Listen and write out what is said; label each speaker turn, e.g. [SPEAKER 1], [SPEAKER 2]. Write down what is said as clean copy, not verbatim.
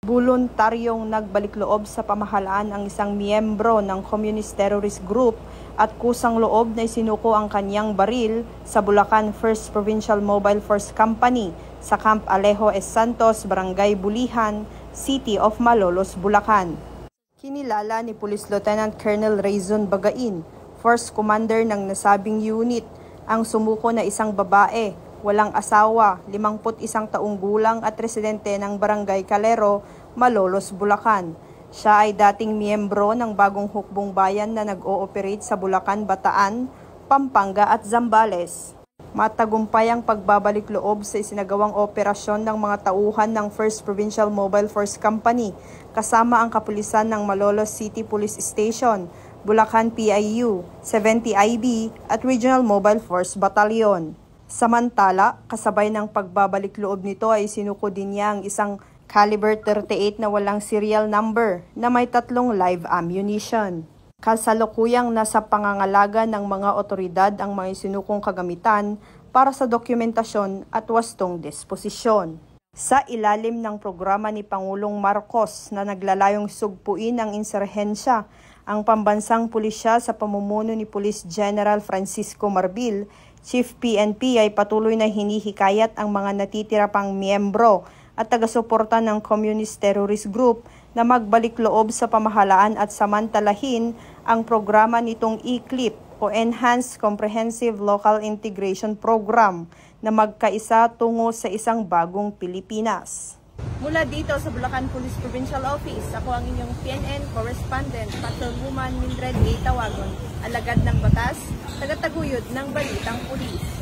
[SPEAKER 1] Voluntaryong nagbalik-loob sa pamahalaan ang isang miyembro ng Communist Terrorist Group at kusang loob na isinuko ang kanyang baril sa Bulacan 1st Provincial Mobile Force Company sa Camp Alejo S. Santos, Barangay Bulihan, City of Malolos, Bulacan. Kinilala ni Police Lieutenant Colonel Rayzon Bagain, Force Commander ng nasabing unit, ang sumuko na isang babae, walang asawa, 51 taong gulang at residente ng Barangay Calero, Malolos, Bulacan. Siya ay dating miyembro ng bagong hukbong bayan na nag-ooperate sa Bulacan, Bataan, Pampanga at Zambales. Matagumpay ang pagbabalik loob sa isinagawang operasyon ng mga tauhan ng 1st Provincial Mobile Force Company kasama ang kapulisan ng Malolos City Police Station, Bulacan PIU, 70 IB at Regional Mobile Force Battalion. Samantala, kasabay ng pagbabalik loob nito ay sinuko din niya ang isang caliber 38 na walang serial number na may 3 live ammunition. Kasalukuyang nasa pangangalaga ng mga otoridad ang mga sinukong kagamitan para sa dokumentasyon at wastong disposisyon. Sa ilalim ng programa ni Pangulong Marcos na naglalayong sugpuin ang insurhensya, ang pambansang pulisya sa pamumuno ni Police General Francisco Marbil, Chief PNP ay patuloy na hinihikayat ang mga natitira pang miyembro at taga-suporta ng Communist Terrorist Group na magbalik loob sa pamahalaan at samantalahin ang programa nitong ECLIP o Enhanced Comprehensive Local Integration Program na magkaisa tungo sa isang bagong Pilipinas. Mula dito sa Bulacan Police Provincial Office, ako ang inyong PNN Correspondent, Patrolwoman Mildred A. Tawagon, alagad ng batas, tagataguyod ng Balitang Pulis.